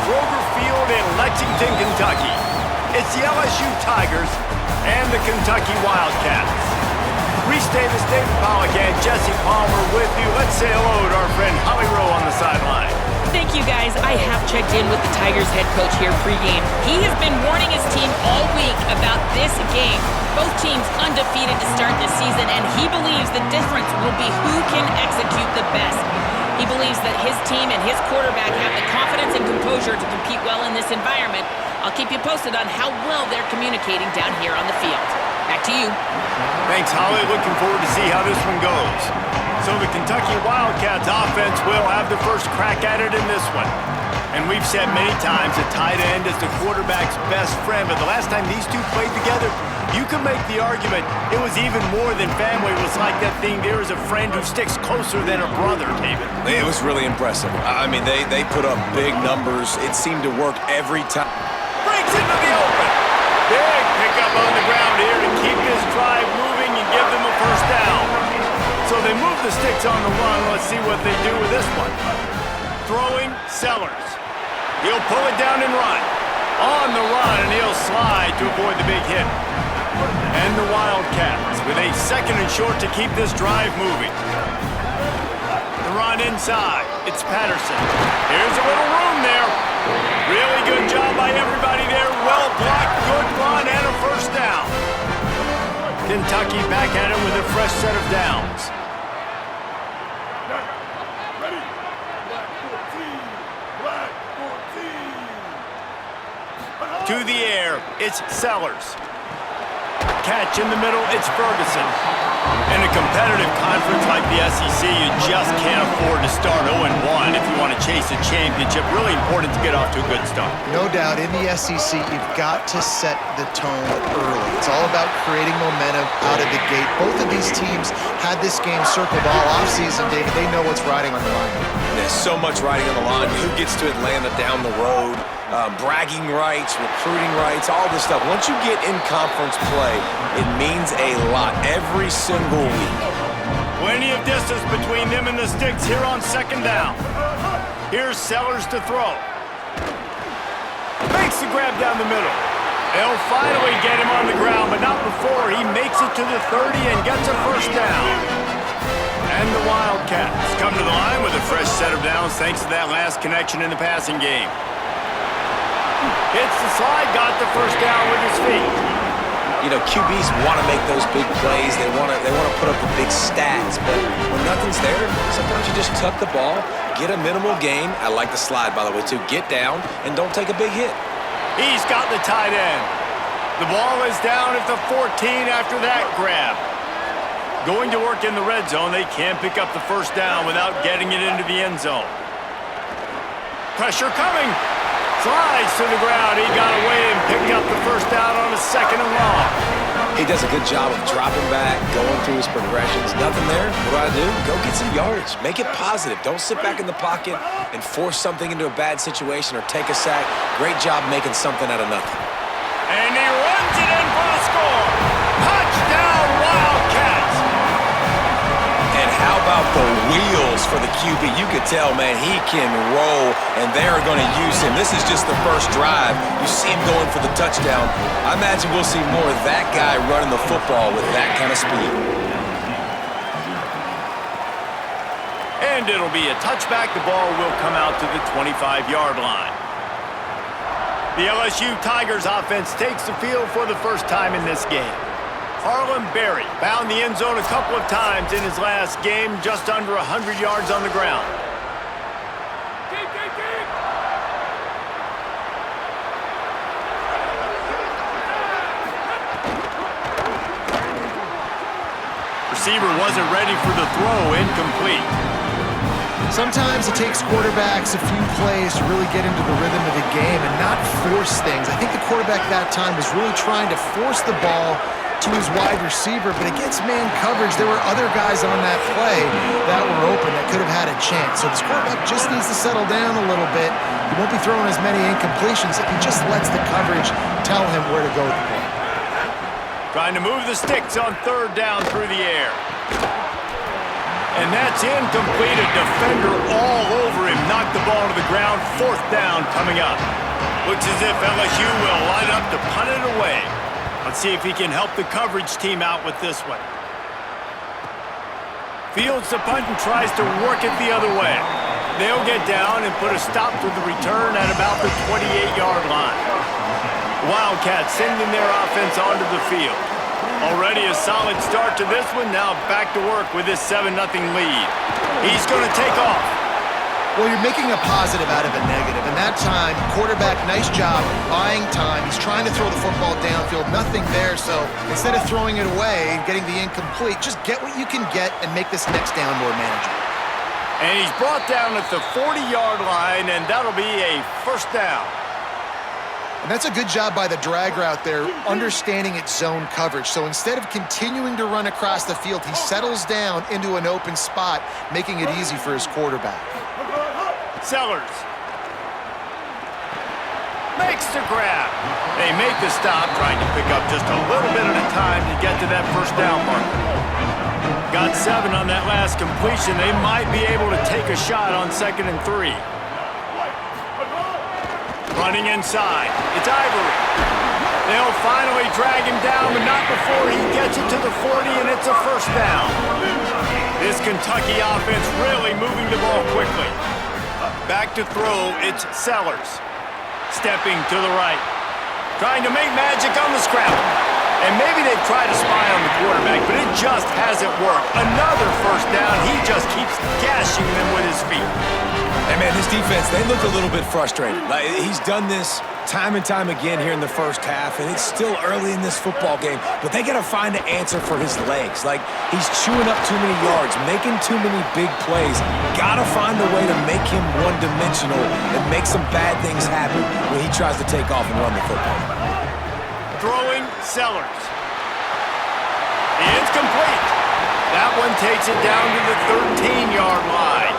Kroger Field in Lexington, Kentucky. It's the LSU Tigers and the Kentucky Wildcats. Reese Davis, David Pollack, and Jesse Palmer with you. Let's say hello to our friend Holly Rowe on the sideline. Thank you, guys. I have checked in with the Tigers head coach here pregame. He has been warning his team all week about this game. Both teams undefeated to start this season, and he believes the difference will be who can execute the best. He believes that his team and his quarterback have the confidence and composure to compete well in this environment. I'll keep you posted on how well they're communicating down here on the field. Back to you. Thanks, Holly. Looking forward to see how this one goes. So the Kentucky Wildcats offense will have the first crack at it in this one. And we've said many times that tight end is the quarterback's best friend, but the last time these two played together, you can make the argument it was even more than family. It was like that thing, there is a friend who sticks closer than a brother, David. It was really impressive. I mean, they put up big numbers. It seemed to work every time. Breaks into the open. Big pickup on the ground here to keep this drive moving and give them a first down. So they move the sticks on the run. Let's see what they do with this one. Throwing Sellers. He'll pull it down and run. On the run, and he'll slide to avoid the big hit. And the Wildcats with a second and short to keep this drive moving. The run inside. It's Patterson. Here's a little room there. Really good job by everybody there. Well blocked, good run, and a first down. Kentucky back at it with a fresh set of downs. To the air, it's Sellers. Catch in the middle, it's Ferguson. In a competitive conference like the SEC, you just can't afford to start 0-1 if you want to chase a championship. Really important to get off to a good start. No doubt, in the SEC, you've got to set the tone early. It's all about creating momentum out of the gate. Both of these teams had this game circled all offseason, David. They know what's riding on the line. There's so much riding on the line. Who gets to Atlanta down the road? Bragging rights, recruiting rights, all this stuff. Once you get in conference play, it means a lot every single week. Plenty of distance between them and the sticks here on second down. Here's Sellers to throw. Makes the grab down the middle. They'll finally get him on the ground, but not before he makes it to the 30 and gets a first down. And the Wildcats come to the line with a fresh set of downs thanks to that last connection in the passing game. Hits the slide, got the first down with his feet. You know, QBs want to make those big plays. They want to put up the big stats, but when nothing's there, sometimes you just tuck the ball, get a minimal gain. I like the slide, by the way, too. Get down and don't take a big hit. He's got the tight end. The ball is down at the 14 after that grab. Going to work in the red zone, they can't pick up the first down without getting it into the end zone. Pressure coming. Slides to the ground. He got away and picked up the first down on a second and long. He does a good job of dropping back, going through his progressions. Nothing there. What do? Go get some yardage. Make it positive. Don't sit back in the pocket and force something into a bad situation or take a sack. Great job making something out of nothing. And he runs it in for the score. Touchdown, Wildcats. And how about the wheels for the QB? You could tell, man, he can roll, and they're going to use him. This is just the first drive. You see him going for the touchdown. I imagine we'll see more of that guy running the football with that kind of speed. And it'll be a touchback. The ball will come out to the 25-yard line. The LSU Tigers offense takes the field for the first time in this game. Harlan Berry found the end zone a couple of times in his last game, just under 100 yards on the ground. Receiver wasn't ready for the throw, incomplete. Sometimes it takes quarterbacks a few plays to really get into the rhythm of the game and not force things. I think the quarterback that time was really trying to force the ball to his wide receiver, but against man coverage, there were other guys on that play that were open that could have had a chance. So this quarterback just needs to settle down a little bit. He won't be throwing as many incompletions if he just lets the coverage tell him where to go with the ball. Trying to move the sticks on third down through the air. And that's incomplete. A defender all over him. Knocked the ball to the ground. 4th down coming up. Looks as if LSU will line up to punt it away. Let's see if he can help the coverage team out with this one. Fields the punt and tries to work it the other way. They'll get down and put a stop to the return at about the 28-yard line. Wildcats sending their offense onto the field. Already a solid start to this one. Now back to work with this 7-0 lead. He's going to take off. Well, you're making a positive out of a negative. And that time, quarterback, nice job buying time. He's trying to throw the football downfield. Nothing there. So instead of throwing it away and getting the incomplete, just get what you can get and make this next down more manageable. And he's brought down at the 40-yard line, and that'll be a 1st down. And that's a good job by the drag route there, understanding its zone coverage. So instead of continuing to run across the field, he settles down into an open spot, making it easy for his quarterback. Sellers makes the grab. They make the stop, trying to pick up just a little bit at a time to get to that 1st down marker. Got 7 on that last completion. They might be able to take a shot on 2nd and 3. Running inside. It's Ivory. They'll finally drag him down, but not before he gets it to the 40, and it's a 1st down. This Kentucky offense really moving the ball quickly. Back to throw, it's Sellers. Stepping to the right. Trying to make magic on the scramble. And maybe they've tried to spy on the quarterback, but it just hasn't worked. Another 1st down. He just keeps gashing them with his feet. Hey, man, this defense, they look a little bit frustrated. Like, he's done this time and time again here in the 1st half, and it's still early in this football game, but they got to find an answer for his legs. Like, he's chewing up too many yards, making too many big plays. Got to find a way to make him one-dimensional and make some bad things happen when he tries to take off and run the football. Throwing Sellers. It's complete. That one takes it down to the 13-yard line.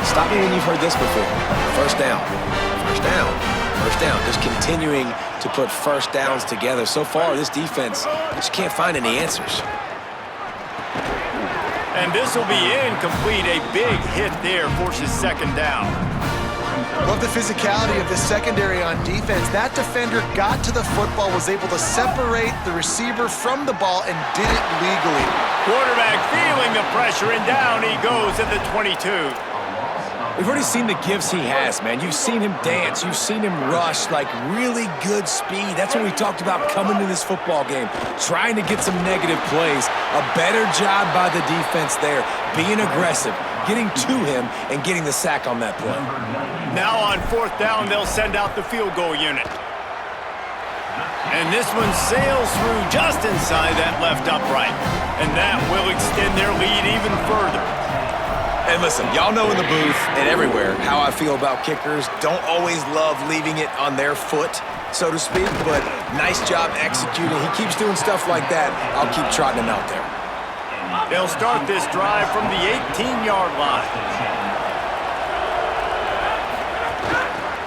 Stop me when you've heard this before. 1st down. 1st down. 1st down. Just continuing to put 1st downs together. So far, this defense just can't find any answers. And this will be incomplete. A big hit there forces 2nd down. Love the physicality of the secondary on defense. That defender got to the football, was able to separate the receiver from the ball, and did it legally. Quarterback feeling the pressure, and down he goes at the 22. We've already seen the gifts he has, man. You've seen him dance. You've seen him rush, like really good speed. That's what we talked about coming to this football game, trying to get some negative plays. A better job by the defense there, being aggressive, getting to him, and getting the sack on that play. Now on 4th down, they'll send out the field goal unit. And this one sails through just inside that left upright. And that will extend their lead even further. And listen, y'all know in the booth and everywhere how I feel about kickers. Don't always love leaving it on their foot, so to speak, but nice job executing. He keeps doing stuff like that. I'll keep trotting him out there. They'll start this drive from the 18-yard line.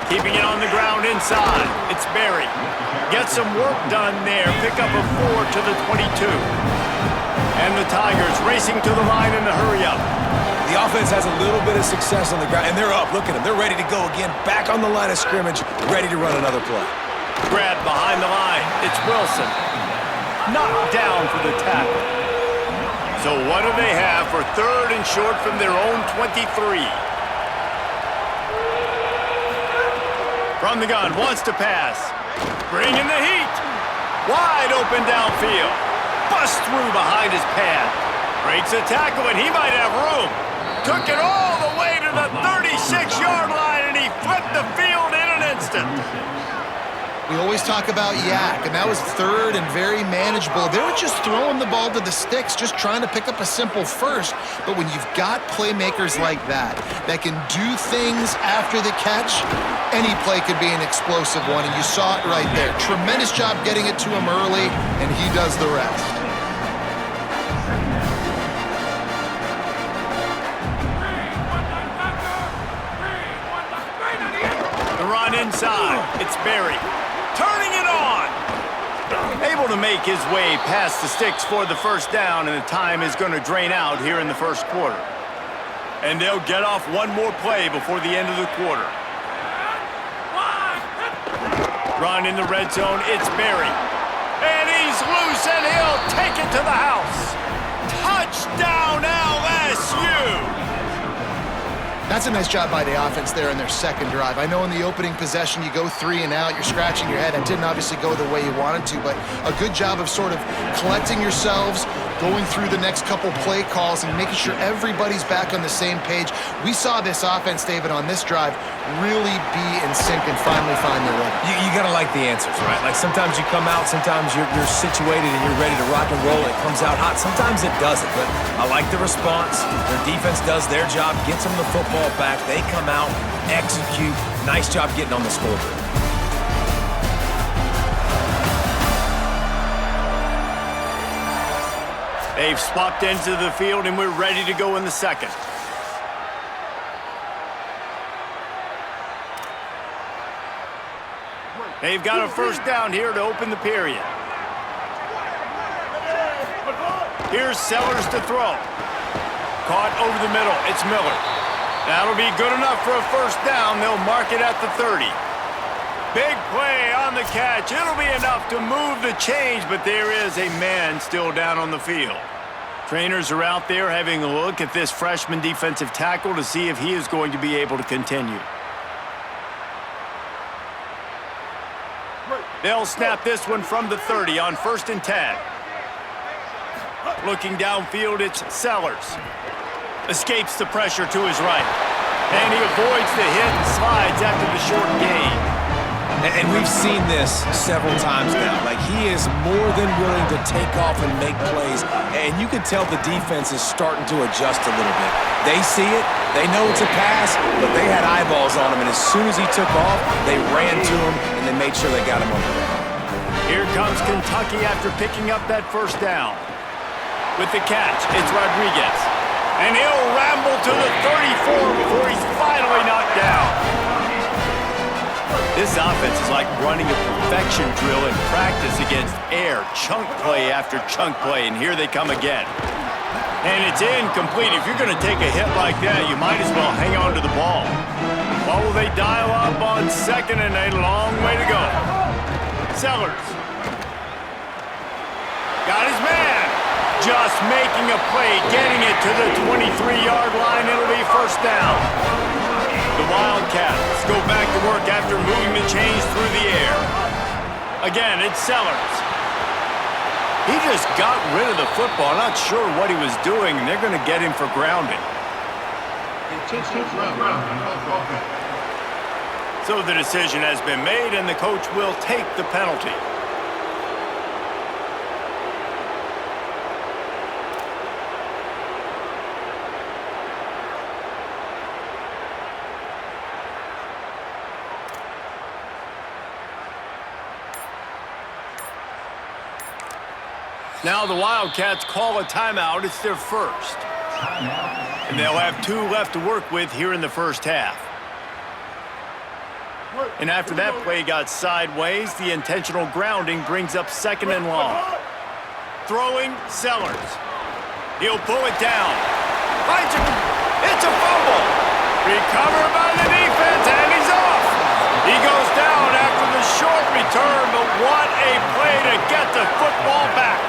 Keeping it on the ground inside. It's Berry. Get some work done there. Pick up a 4 to the 22. And the Tigers racing to the line in the hurry-up. The offense has a little bit of success on the ground, and they're up. Look at them. They're ready to go again. Back on the line of scrimmage, ready to run another play. Grab behind the line. It's Wilson. Knocked down for the tackle. So what do they have for 3rd and short from their own 23? From the gun, wants to pass. Bringing the heat. Wide open downfield. Bust through behind his pad. Breaks a tackle, and he might have room. Took it all the way to the 36-yard line, and he flipped the field in an instant. We always talk about yak, and that was 3rd and very manageable. They were just throwing the ball to the sticks, just trying to pick up a simple 1st. But when you've got playmakers like that can do things after the catch, any play could be an explosive one, and you saw it right there. Tremendous job getting it to him early, and he does the rest. The run inside. It's Berry. Turning it on. Able to make his way past the sticks for the first down, and the time is going to drain out here in the first quarter. And they'll get off one more play before the end of the quarter. Run in the red zone, it's Berry. And he's loose, and he'll take it to the house. Touchdown, LSU! That's a nice job by the offense there in their second drive. I know in the opening possession you go 3 and out, you're scratching your head. It didn't obviously go the way you wanted to, but a good job of sort of collecting yourselves, going through the next couple play calls and making sure everybody's back on the same page. We saw this offense, David, on this drive really be in sync and finally find their rhythm. You got to like the answers, right? Like sometimes you come out, sometimes you're situated and you're ready to rock and roll. It comes out hot. Sometimes it doesn't, but I like the response. Their defense does their job, gets them the football back. They come out, execute. Nice job getting on the scoreboard. They've swapped into the field, and we're ready to go in the second. They've got a first down here to open the period. Here's Sellers to throw. Caught over the middle. It's Miller. That'll be good enough for a first down. They'll mark it at the 30. Big play on the catch. It'll be enough to move the chains, but there is a man still down on the field. Trainers are out there having a look at this freshman defensive tackle to see if he is going to be able to continue. They'll snap this one from the 30 on 1st and 10. Looking downfield, it's Sellers. Escapes the pressure to his right. And he avoids the hit and slides after the short gain. And we've seen this several times now. Like, he is more than willing to take off and make plays. And you can tell the defense is starting to adjust a little bit. They see it. They know it's a pass, but they had eyeballs on him. And as soon as he took off, they ran to him, and they made sure they got him on the ground. Here comes Kentucky after picking up that first down. With the catch, it's Rodriguez. And he'll ramble to the 34 before he's finally knocked down. This offense is like running a perfection drill in practice against air. Chunk play after chunk play, and here they come again. And it's incomplete. If you're going to take a hit like that, you might as well hang on to the ball. What will they dial up on 2nd and a long way to go? Sellers. Got his man. Just making a play, getting it to the 23-yard line. It'll be first down. The Wildcats go back to work after moving the chains through the air. Again, it's Sellers. He just got rid of the football. Not sure what he was doing, and they're going to get him for grounding. So the decision has been made, and the coach will take the penalty. Now the Wildcats call a timeout. It's their first. And they'll have 2 left to work with here in the first half. And after that play got sideways, the intentional grounding brings up 2nd and long. Throwing, Sellers. He'll pull it down. Finds it. It's a fumble. Recovered by the defense, and he's off. He goes down after the short return, but what a play to get the football back.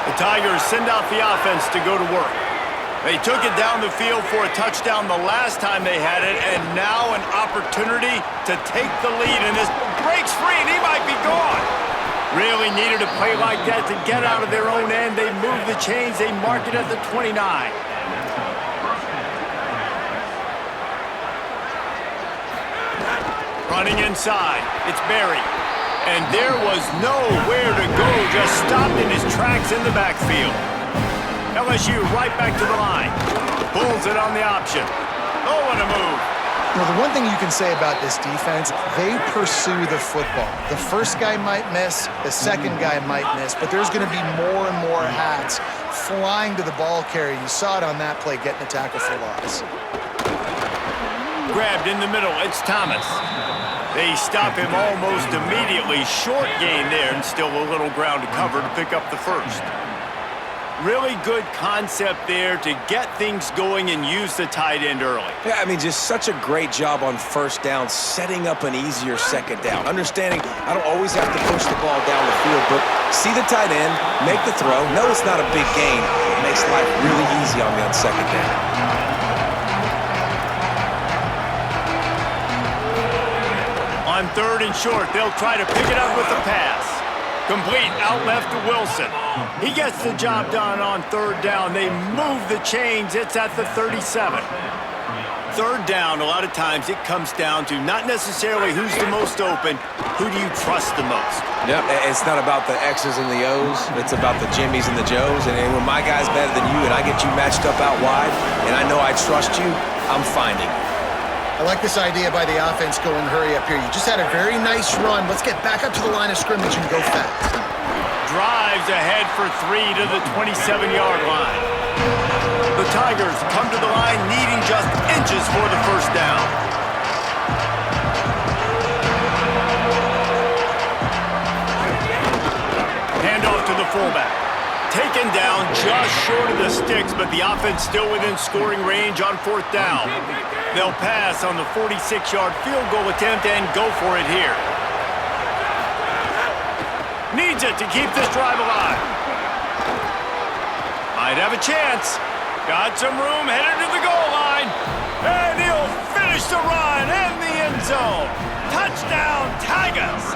The Tigers send out the offense to go to work. They took it down the field for a touchdown the last time they had it, and now an opportunity to take the lead, and this breaks free, and he might be gone. Really needed a play like that to get out of their own end. They move the chains. They mark it at the 29. Running inside, it's Berry. And there was nowhere to go, just stopped in his tracks in the backfield. LSU right back to the line. Pulls it on the option. Oh, what a move. Well, the one thing you can say about this defense, they pursue the football. The first guy might miss, the second guy might miss, but there's going to be more and more hats flying to the ball carrier. You saw it on that play, getting a tackle for loss. Grabbed in the middle, it's Thomas. They stop him almost immediately. Short gain there, and still a little ground to cover to pick up the first. Really good concept there to get things going and use the tight end early. Yeah, I mean, just such a great job on first down, setting up an easier second down. Understanding I don't always have to push the ball down the field, but see the tight end, make the throw. No, it's not a big gain. It makes life really easy on me on second down. On third and short, they'll try to pick it up with the pass. Complete out left to Wilson. He gets the job done on third down. They move the chains. It's at the 37. Third down, a lot of times it comes down to not necessarily who's the most open, who do you trust the most? Yep, it's not about the X's and the O's. It's about the Jimmys and the Joes. And when my guy's better than you and I get you matched up out wide and I know I trust you, I'm finding you. I like this idea by the offense going hurry up here. You just had a very nice run. Let's get back up to the line of scrimmage and go fast. Drives ahead for 3 to the 27-yard line. The Tigers come to the line needing just inches for the first down. Handoff to the fullback. Taken down just short of the sticks, but the offense still within scoring range on fourth down. They'll pass on the 46-yard field goal attempt and go for it here. Needs it to keep this drive alive. Might have a chance. Got some room, headed to the goal line. And he'll finish the run in the end zone. Touchdown, Tigers.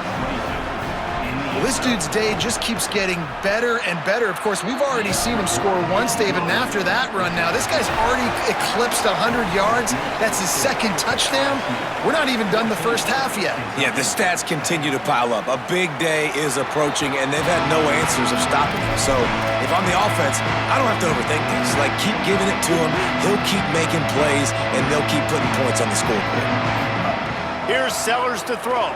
Well, this dude's day just keeps getting better and better. Of course, we've already seen him score once, David, and after that run now, this guy's already eclipsed 100 yards. That's his second touchdown. We're not even done the first half yet. Yeah, the stats continue to pile up. A big day is approaching, and they've had no answers of stopping him. So if I'm the offense, I don't have to overthink this. Like, keep giving it to him. He'll keep making plays, and they'll keep putting points on the scoreboard. Here's Sellers to throw.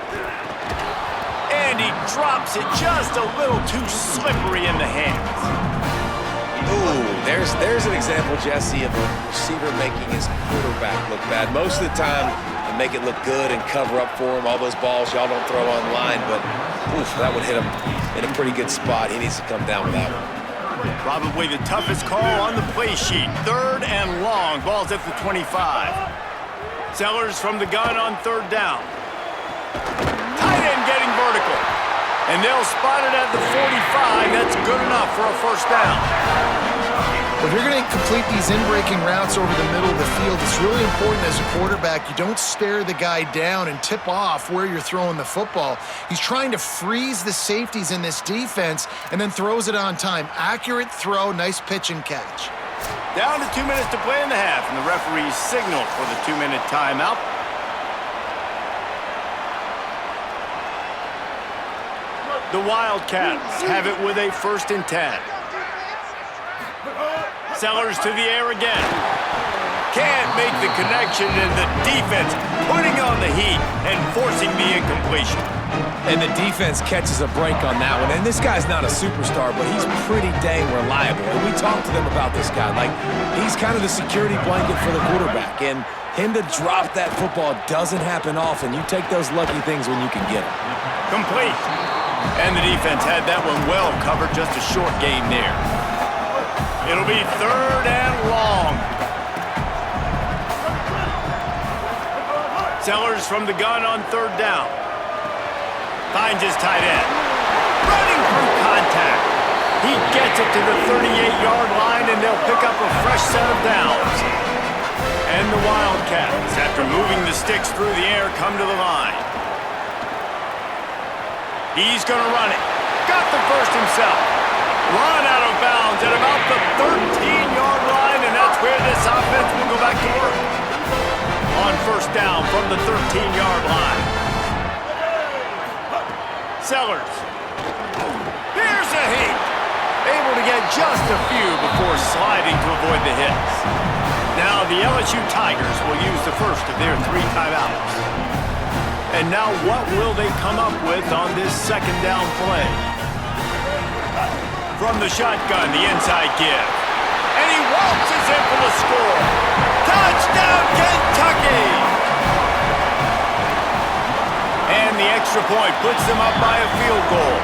And he drops it just a little too slippery in the hands. Ooh, there's an example, Jesse, of a receiver making his quarterback look bad. Most of the time, they make it look good and cover up for him. All those balls y'all don't throw on line, but oof, that would hit him in a pretty good spot. He needs to come down with that one. Probably the toughest call on the play sheet. Third and long. Ball's at the 25. Sellers from the gun on third down. Tight end getting vertical. And they'll spot it at the 45. That's good enough for a first down. If you're going to complete these in-breaking routes over the middle of the field, it's really important as a quarterback you don't stare the guy down and tip off where you're throwing the football. He's trying to freeze the safeties in this defense and then throws it on time. Accurate throw, nice pitch and catch. Down to 2 minutes to play in the half, and the referees signal for the 2-minute timeout. The Wildcats have it with a 1st and 10. Sellers to the air again. Can't make the connection, and the defense putting on the heat and forcing the incompletion. And the defense catches a break on that one. And this guy's not a superstar, but he's pretty dang reliable. And we talked to them about this guy. Like, he's kind of the security blanket for the quarterback. And him to drop that football doesn't happen often. You take those lucky things when you can get them. Complete. And the defense had that one well covered, just a short gain there. It'll be third and long. Sellers from the gun on third down. Finds his tight end. Running through contact. He gets it to the 38-yard line, and they'll pick up a fresh set of downs. And the Wildcats, after moving the sticks through the air, come to the line. He's going to run it. Got the first himself. Run out of bounds at about the 13-yard line, and that's where this offense will go back to work. On first down from the 13-yard line. Sellers. Here's a hit. Able to get just a few before sliding to avoid the hits. Now the LSU Tigers will use the first of their 3 timeouts. And now what will they come up with on this second down play? From the shotgun, the inside give. And he waltzes in for the score. Touchdown, Kentucky! extra point puts them up by a field goal.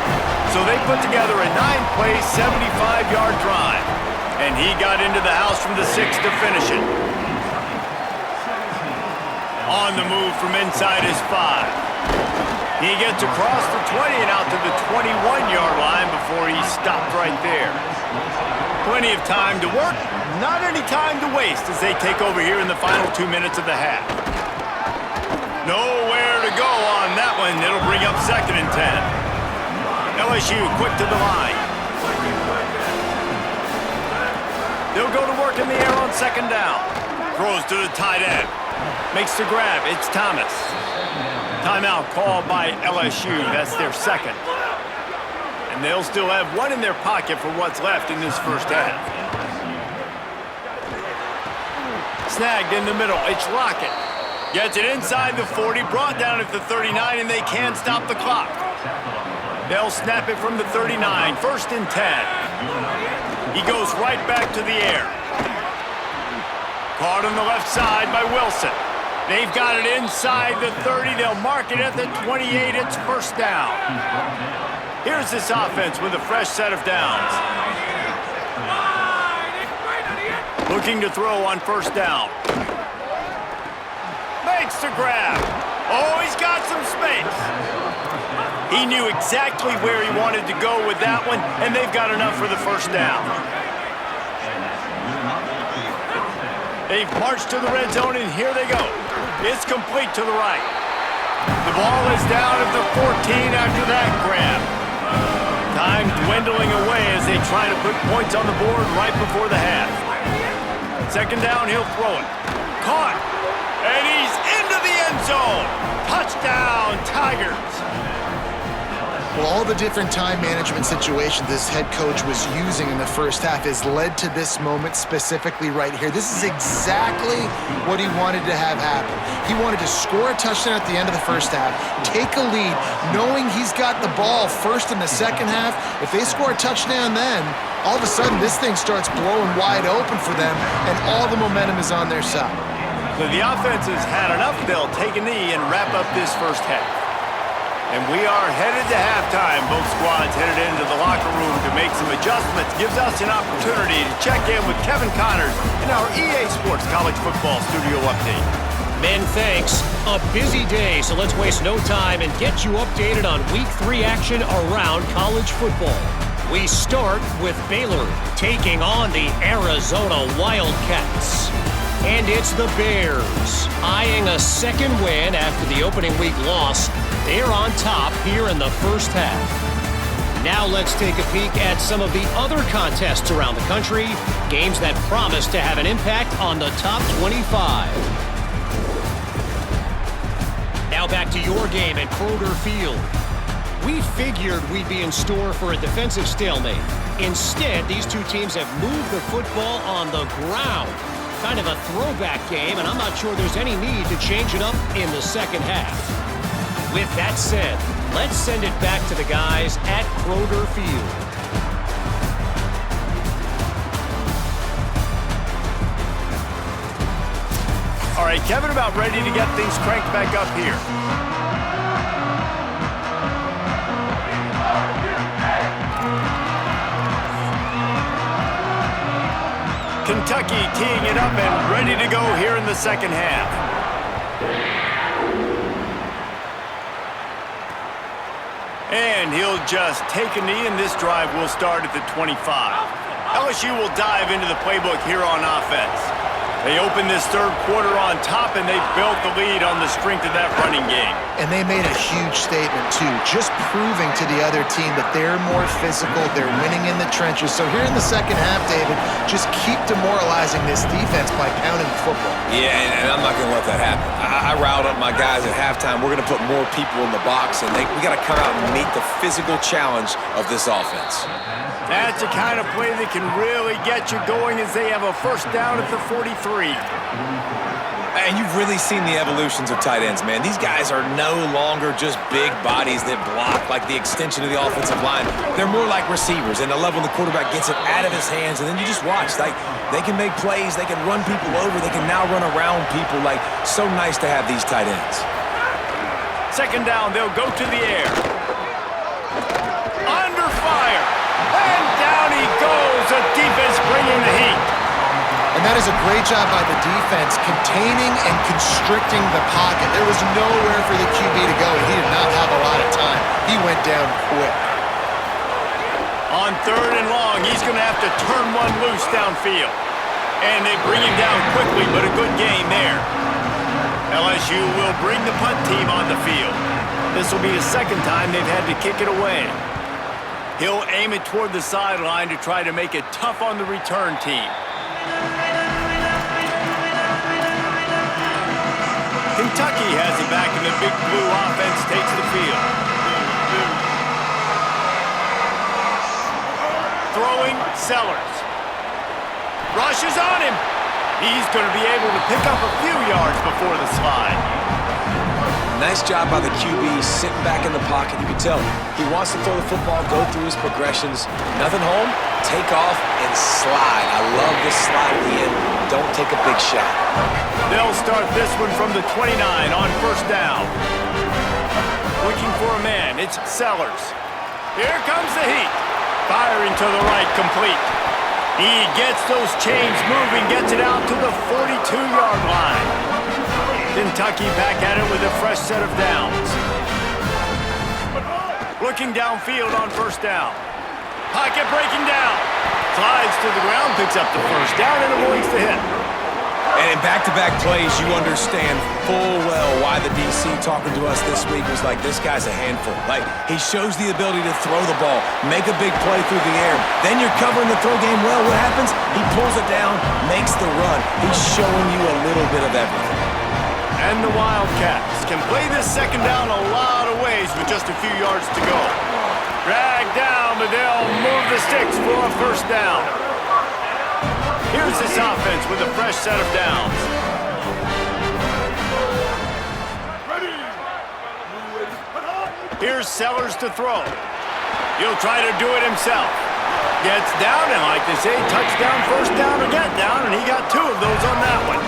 So they put together a 9-play, 75-yard drive. And he got into the house from the 6 to finish it. On the move from inside his 5. He gets across the 20 and out to the 21-yard line before he stopped right there. Plenty of time to work, not any time to waste as they take over here in the final 2 minutes of the half. Nowhere to go on that one. It'll bring up 2nd and 10. LSU quick to the line. They'll go to work in the air on 2nd down. Throws to the tight end. Makes the grab. It's Thomas. Timeout called by LSU. That's their 2nd. And they'll still have 1 in their pocket for what's left in this first half. Snagged in the middle. It's Lockett. Gets it inside the 40, brought down at the 39, and they can't stop the clock. They'll snap it from the 39, 1st and 10. He goes right back to the air. Caught on the left side by Wilson. They've got it inside the 30. They'll mark it at the 28. It's 1st down. Here's this offense with a fresh set of downs. Looking to throw on 1st down. Makes the grab. Oh, he's got some space. He knew exactly where he wanted to go with that one, and they've got enough for the 1st down. They've marched to the red zone, and here they go. It's complete to the right. The ball is down at the 14 after that grab. Time dwindling away as they try to put points on the board right before the half. 2nd down, he'll throw it. Caught. And he's into the end zone. Touchdown, Tigers. Well, all the different time management situations this head coach was using in the first half has led to this moment specifically right here. This is exactly what he wanted to have happen. He wanted to score a touchdown at the end of the first half, take a lead, knowing he's got the ball first in the second half. If they score a touchdown then, all of a sudden this thing starts blowing wide open for them, and all the momentum is on their side. So the offense has had enough. They'll take a knee and wrap up this first half. And we are headed to halftime. Both squads headed into the locker room to make some adjustments. Gives us an opportunity to check in with Kevin Connors in our EA Sports College Football Studio Update. Men, thanks. A busy day, so let's waste no time and get you updated on Week 3 action around college football. We start with Baylor taking on the Arizona Wildcats. And it's the Bears, eyeing a 2nd win after the opening week loss. They're on top here in the first half. Now let's take a peek at some of the other contests around the country, games that promise to have an impact on the top 25. Now back to your game at Kroger Field. We figured we'd be in store for a defensive stalemate. Instead, these two teams have moved the football on the ground. Kind of a throwback game, and I'm not sure there's any need to change it up in the second half. With that said, let's send it back to the guys at Kroger Field. All right, Kevin, about ready to get things cranked back up here. Kentucky teeing it up and ready to go here in the second half. And he'll just take a knee, and this drive will start at the 25. LSU will dive into the playbook here on offense. They open this third quarter on top, and they built the lead on the strength of that running game. And they made a huge statement, too, just proving to the other team that they're more physical, they're winning in the trenches. So here in the second half, David, just keep demoralizing this defense by pounding the football. Yeah, and I'm not going to let that happen. I riled up my guys at halftime. We're going to put more people in the box, and we got to come out and meet the physical challenge of this offense. That's the kind of play that can really get you going as they have a first down at the 43. And you've really seen the evolutions of tight ends, man. These guys are no longer just big bodies that block like the extension of the offensive line. They're more like receivers, and the level the quarterback gets it out of his hands, and then you just watch. Like, they can make plays, they can run people over, they can now run around people. Like, so nice to have these tight ends. Second down, they'll go to the air. Under fire. And down he goes. The defense bringing the heat. And that is a great job by the defense, containing and constricting the pocket. There was nowhere for the QB to go, and he did not have a lot of time. He went down quick. On third and long, he's going to have to turn one loose downfield. And they bring him down quickly, but a good gain there. LSU will bring the punt team on the field. This will be the second time they've had to kick it away. He'll aim it toward the sideline to try to make it tough on the return team. Kentucky has it back, and the Big Blue offense takes the field. Throwing, Sellers. Rushes on him. He's going to be able to pick up a few yards before the slide. Nice job by the QB sitting back in the pocket. You can tell he wants to throw the football, go through his progressions. Nothing home, take off, and slide. I love this slide at the end. Don't take a big shot. They'll start this one from the 29 on first down. Looking for a man, it's Sellers. Here comes the heat. Firing to the right, complete. He gets those chains moving, gets it out to the 42-yard line. Kentucky back at it with a fresh set of downs. Looking downfield on first down. Pocket breaking down. Slides to the ground, picks up the first down, and avoids the hit. And in back-to-back plays, you understand full well why the DC talking to us this week was like, this guy's a handful. Like, he shows the ability to throw the ball, make a big play through the air. Then you're covering the throw game well. What happens? He pulls it down, makes the run. He's showing you a little bit of everything. And the Wildcats can play this second down a lot of ways with just a few yards to go. Drag down, but they'll move the sticks for a first down. Here's this offense with a fresh set of downs. Here's Sellers to throw. He'll try to do it himself. Gets down, and like they say, touchdown, first down, or get down, and he got two of those on that one.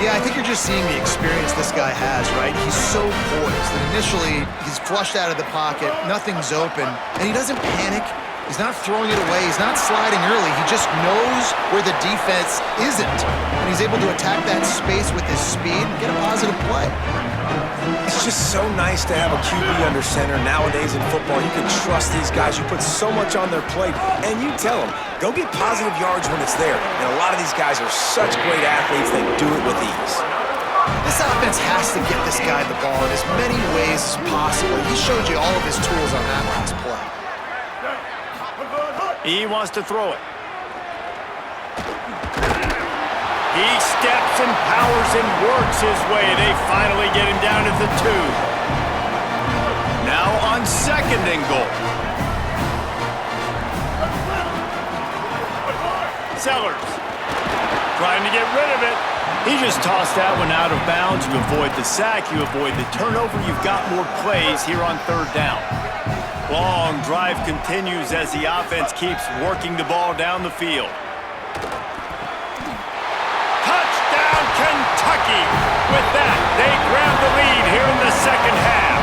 Yeah, I think you're just seeing the experience this guy has, right? He's so poised that initially he's flushed out of the pocket, nothing's open, and he doesn't panic. He's not throwing it away. He's not sliding early. He just knows where the defense isn't, and he's able to attack that space with his speed and get a positive play. It's just so nice to have a QB under center. Nowadays in football, you can trust these guys. You put so much on their plate, and you tell them, go get positive yards when it's there. And a lot of these guys are such great athletes, they do it with ease. This offense has to get this guy the ball in as many ways as possible. He showed you all of his tools on that last play. He wants to throw it. He steps and powers and works his way. They finally get him down at the 2. Now on second and goal. Sellers trying to get rid of it. He just tossed that one out of bounds. You avoid the sack, you avoid the turnover. You've got more plays here on third down. Long drive continues as the offense keeps working the ball down the field. Touchdown, Kentucky! With that, they grab the lead here in the second half.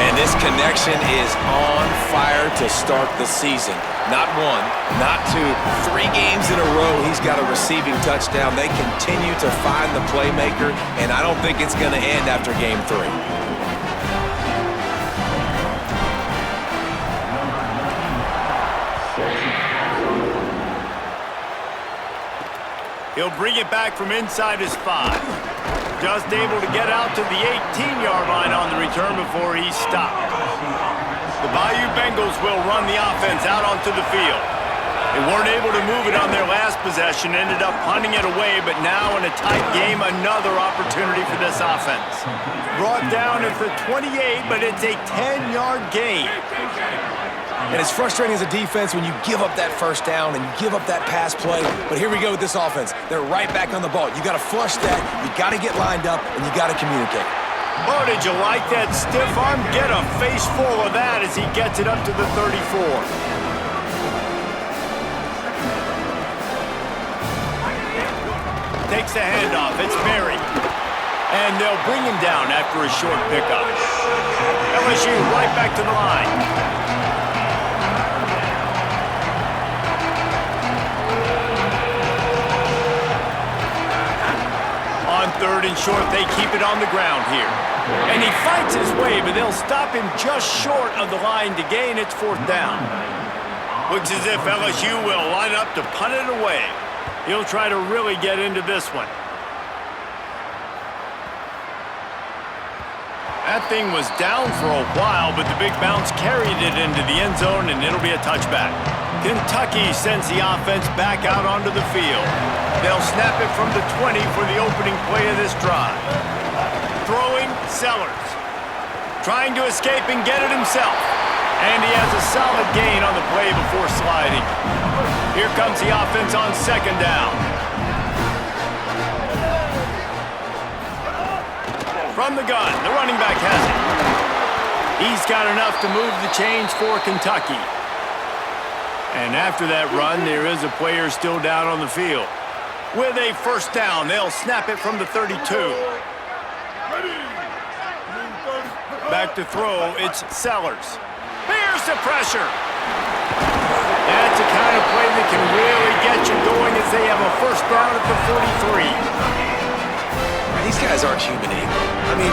And this connection is on fire to start the season. Not one, not two, 3 games in a row he's got a receiving touchdown. They continue to find the playmaker, and I don't think it's going to end after game 3. He'll bring it back from inside his 5. Just able to get out to the 18-yard line on the return before he's stopped. The Bayou Bengals will run the offense out onto the field. They weren't able to move it on their last possession, ended up punting it away, but now in a tight game, another opportunity for this offense. Brought down at the 28, but it's a 10-yard gain. And it's frustrating as a defense when you give up that first down and you give up that pass play. But here we go with this offense. They're right back on the ball. You got to flush that, you got to get lined up, and you got to communicate. Oh, did you like that stiff arm? Get a face full of that as he gets it up to the 34. Takes the handoff. It's Berry. And they'll bring him down after a short pickup. LSU right back to the line. On third and short, they keep it on the ground here. And he fights his way, but they'll stop him just short of the line to gain its fourth down. Looks as if LSU will line up to punt it away. He'll try to really get into this one. That thing was down for a while, but the big bounce carried it into the end zone, and it'll be a touchback. Kentucky sends the offense back out onto the field. They'll snap it from the 20 for the opening play of this drive. Throwing, Sellers. Trying to escape and get it himself. And he has a solid gain on the play before sliding. Here comes the offense on second down. From the gun, the running back has it. He's got enough to move the chains for Kentucky. And after that run, there is a player still down on the field. With a first down, they'll snap it from the 32. Back to throw, it's Sellers. Here's the pressure. That's the kind of play that can really get you going as they have a first down at the 43. These guys aren't human anymore. I mean,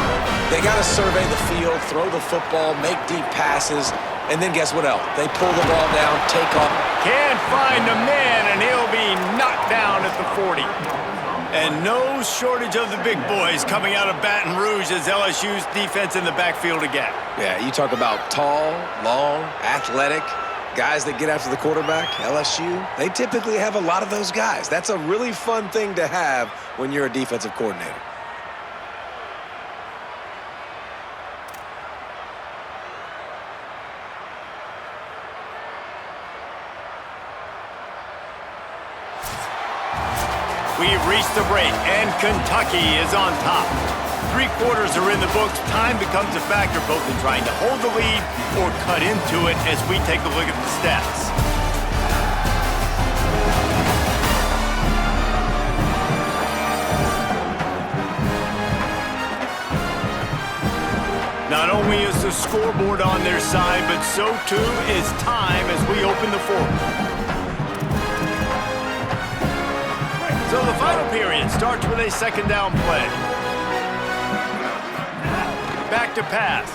they got to survey the field, throw the football, make deep passes, and then guess what else? They pull the ball down, take off. Can't find a man, and he'll be knocked down at the 40. And no shortage of the big boys coming out of Baton Rouge as LSU's defense in the backfield again. Yeah, you talk about tall, long, athletic, guys that get after the quarterback, LSU, they typically have a lot of those guys. That's a really fun thing to have when you're a defensive coordinator. We've reached the break, and Kentucky is on top. 3 quarters are in the books. Time becomes a factor both in trying to hold the lead or cut into it as we take a look at the stats. Not only is the scoreboard on their side, but so too is time as we open the fourth. So the final period starts with a second down play. Back to pass.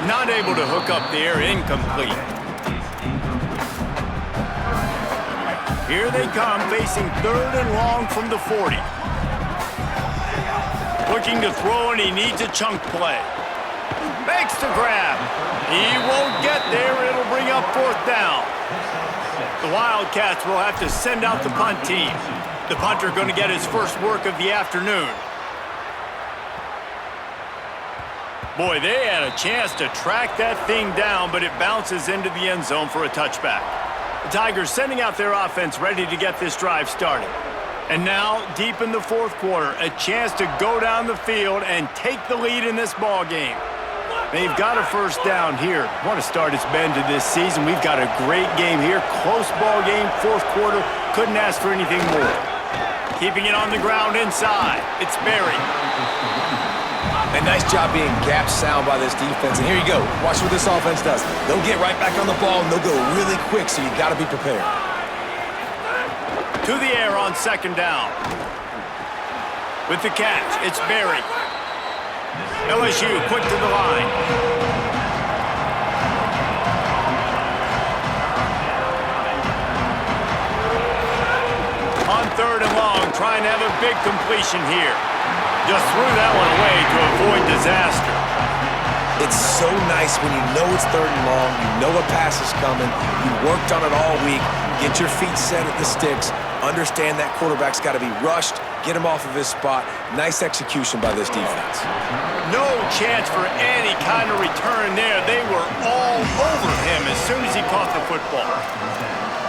Not able to hook up there, incomplete. Here they come, facing third and long from the 40. Looking to throw, and he needs a chunk play. Makes the grab. He won't get there. It'll bring up fourth down. The Wildcats will have to send out the punt team. The punter going to get his first work of the afternoon. Boy, they had a chance to track that thing down, but it bounces into the end zone for a touchback. The Tigers sending out their offense ready to get this drive started. And now, deep in the fourth quarter, a chance to go down the field and take the lead in this ball game. They've got a first down here. What a start it's been to this season. We've got a great game here. Close ball game, fourth quarter. Couldn't ask for anything more. Keeping it on the ground inside. It's Berry. A nice job being gap sound by this defense. And here you go. Watch what this offense does. They'll get right back on the ball, and they'll go really quick, so you got to be prepared. To the air on second down. With the catch, it's Berry. LSU quick to the line. On third and long, trying to have a big completion here. Just threw that one away to avoid disaster. It's so nice when you know it's third and long, you know a pass is coming, you worked on it all week, get your feet set at the sticks, understand that quarterback's got to be rushed, get him off of his spot. Nice execution by this defense. No chance for any kind of return there. They were all over him as soon as he caught the football.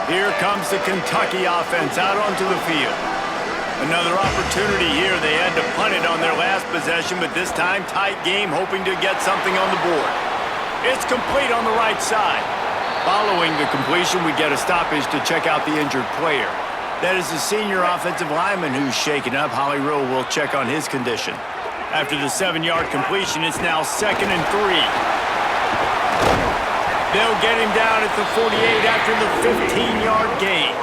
Here comes the Kentucky offense out onto the field. Another opportunity here. They had to punt it on their last possession, but this time tight game, hoping to get something on the board. It's complete on the right side. Following the completion, we get a stoppage to check out the injured player. That is the senior offensive lineman who's shaken up. Holly Rowe will check on his condition. After the 7-yard completion, it's now 2nd and 3. They'll get him down at the 48 after the 15-yard gain.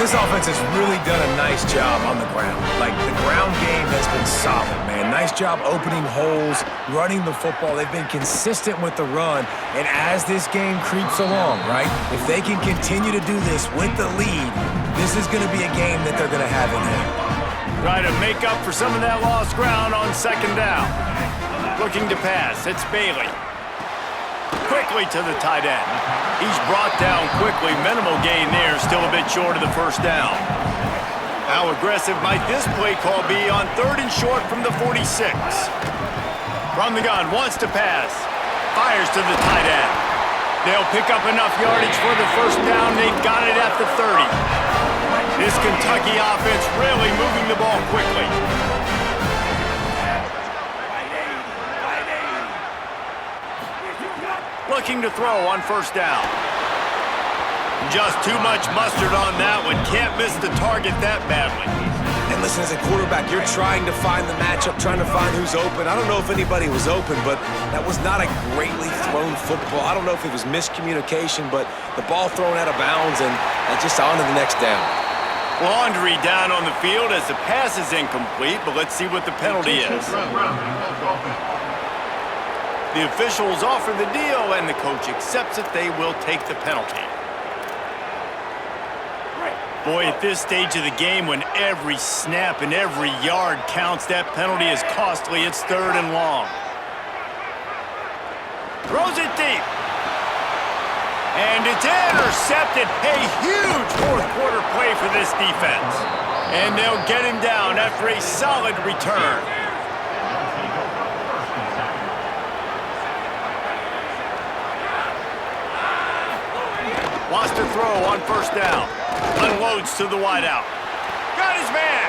This offense has really done a nice job on the ground. Like, the ground game has been solid, man. Nice job opening holes, running the football. They've been consistent with the run. And as this game creeps along, right, if they can continue to do this with the lead, this is going to be a game that they're going to have in hand. Try to make up for some of that lost ground on 2nd down. Looking to pass. It's Bailey. Quickly to the tight end. He's brought down quickly. Minimal gain there. Still a bit short of the 1st down. How aggressive might this play call be on 3rd and short from the 46? From the gun. Wants to pass. Fires to the tight end. They'll pick up enough yardage for the 1st down. They've got it at the 30. This Kentucky offense really moving the ball quickly. Looking to throw on 1st down. Just too much mustard on that one. Can't miss the target that badly. And listen, as a quarterback, you're trying to find the matchup, trying to find who's open. I don't know if anybody was open, but that was not a greatly thrown football. I don't know if it was miscommunication, but the ball thrown out of bounds and just on to the next down. Laundry down on the field as the pass is incomplete, but let's see what the penalty is. The officials offer the deal, and the coach accepts it. They will take the penalty. Boy, at this stage of the game, when every snap and every yard counts, that penalty is costly. It's 3rd and long. Throws it deep. And it's intercepted. A huge 4th quarter play for this defense. And they'll get him down after a solid return. Wants to throw on 1st down. Unloads to the wideout. Got his man.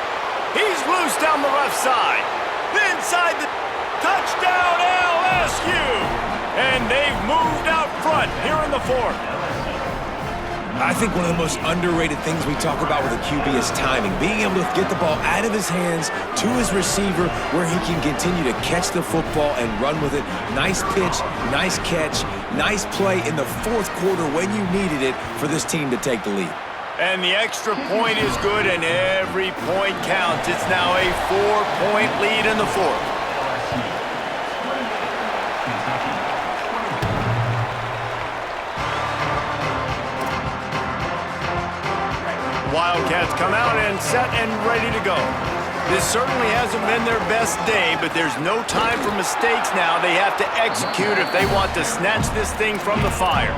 He's loose down the left side. Inside the touchdown LSU. And they've moved out front here in the 4th. I think one of the most underrated things we talk about with a QB is timing. Being able to get the ball out of his hands to his receiver where he can continue to catch the football and run with it. Nice pitch, nice catch, nice play in the 4th quarter when you needed it for this team to take the lead. And the extra point is good, and every point counts. It's now a 4-point lead in the 4th. Wildcats come out and set and ready to go. This certainly hasn't been their best day, but there's no time for mistakes now. They have to execute if they want to snatch this thing from the fire.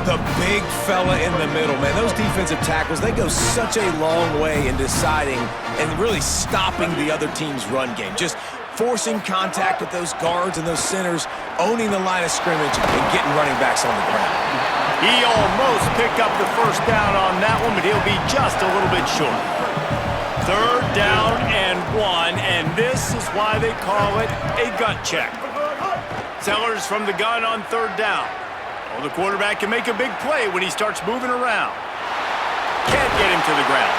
The big fella in the middle, man. Those defensive tackles, they go such a long way in deciding and really stopping the other team's run game. Just forcing contact with those guards and those centers, owning the line of scrimmage, and getting running backs on the ground. He almost picked up the 1st down on that one, but he'll be just a little bit short. 3rd down and 1, and this is why they call it a gut check. Sellers from the gun on 3rd down. Well, the quarterback can make a big play when he starts moving around. Can't get him to the ground.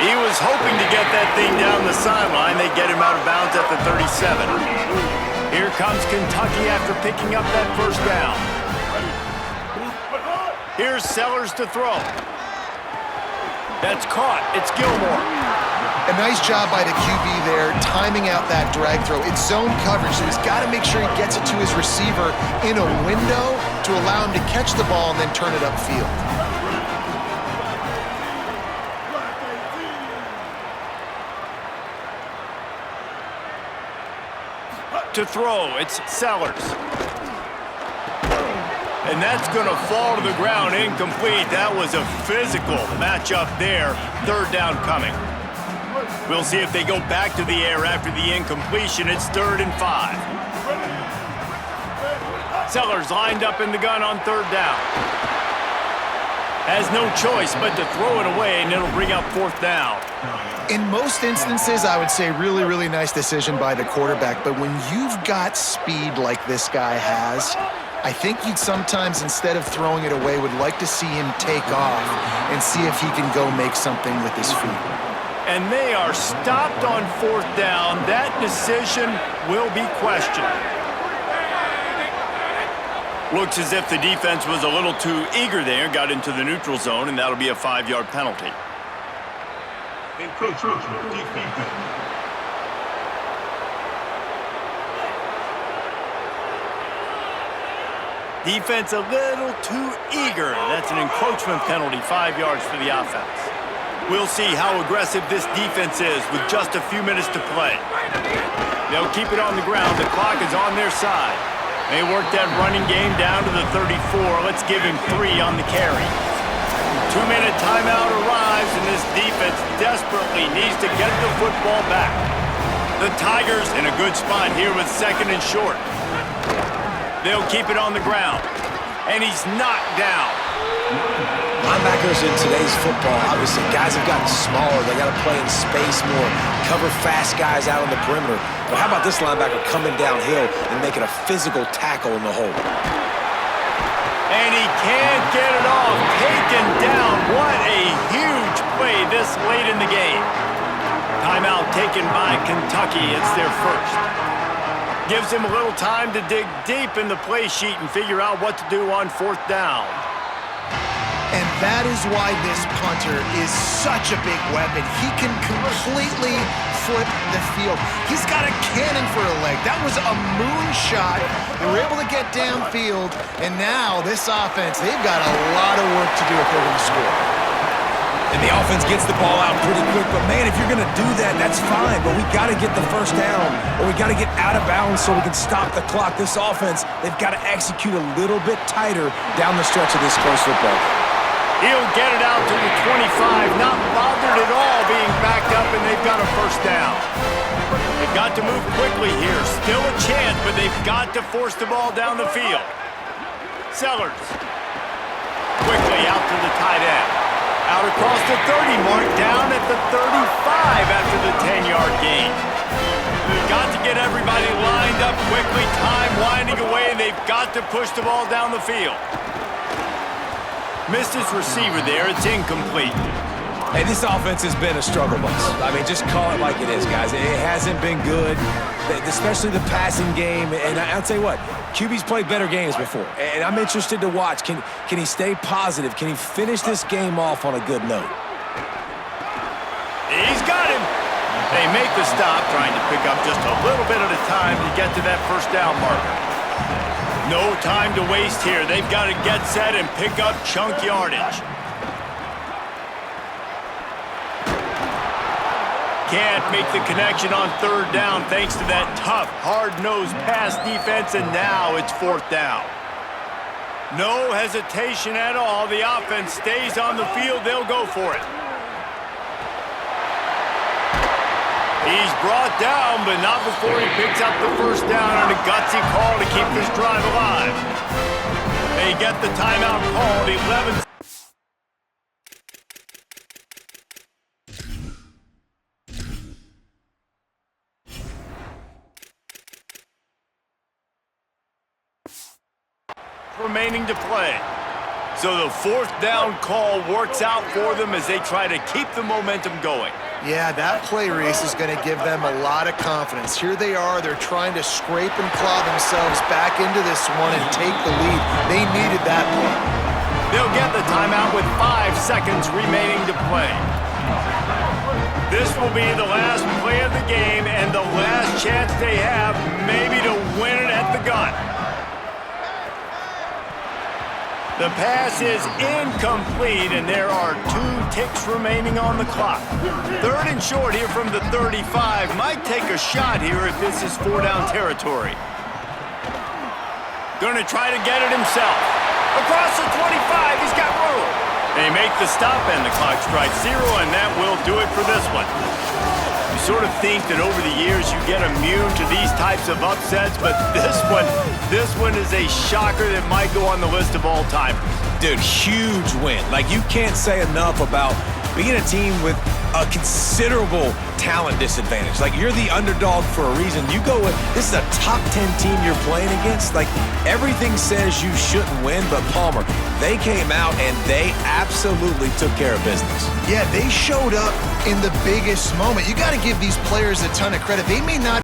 He was hoping to get that thing down the sideline. They get him out of bounds at the 37. Here comes Kentucky after picking up that 1st down. Here's Sellers to throw. That's caught. It's Gilmore. A nice job by the QB there, timing out that drag throw. It's zone coverage, so he's got to make sure he gets it to his receiver in a window to allow him to catch the ball and then turn it upfield. To throw, it's Sellers. And that's going to fall to the ground incomplete. That was a physical matchup there. 3rd down coming. We'll see if they go back to the air after the incompletion. It's 3rd and 5. Sellers lined up in the gun on 3rd down. Has no choice but to throw it away, and it'll bring up 4th down. In most instances, I would say really, really nice decision by the quarterback. But when you've got speed like this guy has, I think you'd sometimes, instead of throwing it away, would like to see him take off and see if he can go make something with his feet. And they are stopped on 4th down. That decision will be questioned. Looks as if the defense was a little too eager there, got into the neutral zone, and that'll be a 5-yard penalty. Defense a little too eager. That's an encroachment penalty, 5 yards for the offense. We'll see how aggressive this defense is with just a few minutes to play. They'll keep it on the ground. The clock is on their side. They work that running game down to the 34. Let's give him 3 on the carry. 2-minute timeout arrives, and this defense desperately needs to get the football back. The Tigers in a good spot here with 2nd and short. They'll keep it on the ground, and he's knocked down. Linebackers in today's football, obviously, guys have gotten smaller. They got to play in space more, cover fast guys out on the perimeter. But how about this linebacker coming downhill and making a physical tackle in the hole? And he can't get it off. Taken down. What a huge play this late in the game. Timeout taken by Kentucky. It's their first. Gives him a little time to dig deep in the play sheet and figure out what to do on 4th down. And that is why this punter is such a big weapon. He can completely flip the field. He's got a cannon for a leg. That was a moonshot. They were able to get downfield, and now this offense, they've got a lot of work to do if they're going to score. And the offense gets the ball out pretty quick. But, man, if you're going to do that, that's fine. But we got to get the first down, or we got to get out of bounds so we can stop the clock. This offense, they've got to execute a little bit tighter down the stretch of this close football. He'll get it out to the 25, not bothered at all being backed up, and they've got a first down. They've got to move quickly here. Still a chance, but they've got to force the ball down the field. Sellers. Quickly out to the tight end. Out across the 30 mark, down at the 35 after the 10-yard gain. They've got to get everybody lined up quickly, time winding away, and they've got to push the ball down the field. Missed his receiver there. It's incomplete. Hey, this offense has been a struggle bus. I mean, just call it like it is, guys. It hasn't been good, especially the passing game. And I'll tell you what, QB's played better games before. And I'm interested to watch. Can he stay positive? Can he finish this game off on a good note? He's got him. They make the stop, trying to pick up just a little bit at a time to get to that first down marker. No time to waste here. They've got to get set and pick up chunk yardage. Can't make the connection on 3rd down thanks to that tough, hard-nosed pass defense, and now it's 4th down. No hesitation at all. The offense stays on the field. They'll go for it. He's brought down, but not before he picks up the first down on a gutsy call to keep this drive alive. They get the timeout called. 11. Remaining to play. So the 4th down call works out for them as they try to keep the momentum going. Yeah, that play, Reese, is going to give them a lot of confidence. Here they are. They're trying to scrape and claw themselves back into this one and take the lead. They needed that play. They'll get the timeout with 5 seconds remaining to play. This will be the last play of the game and the last chance they have maybe to win it at the gun. The pass is incomplete, and there are 2 ticks remaining on the clock. 3rd and short here from the 35. Might take a shot here if this is 4-down territory. Going to try to get it himself. Across the 25, he's got room. They make the stop, and the clock strikes 0, and that will do it for this one. You sort of think that over the years you get immune to these types of upsets, but this one is a shocker that might go on the list of all-timers. Dude, huge win. Like, you can't say enough about being a team with a considerable talent disadvantage. Like, you're the underdog for a reason. You go with, this is a top 10 team you're playing against. Like, everything says you shouldn't win, but Palmer, they came out and they absolutely took care of business. Yeah, they showed up in the biggest moment. You got to give these players a ton of credit. They may not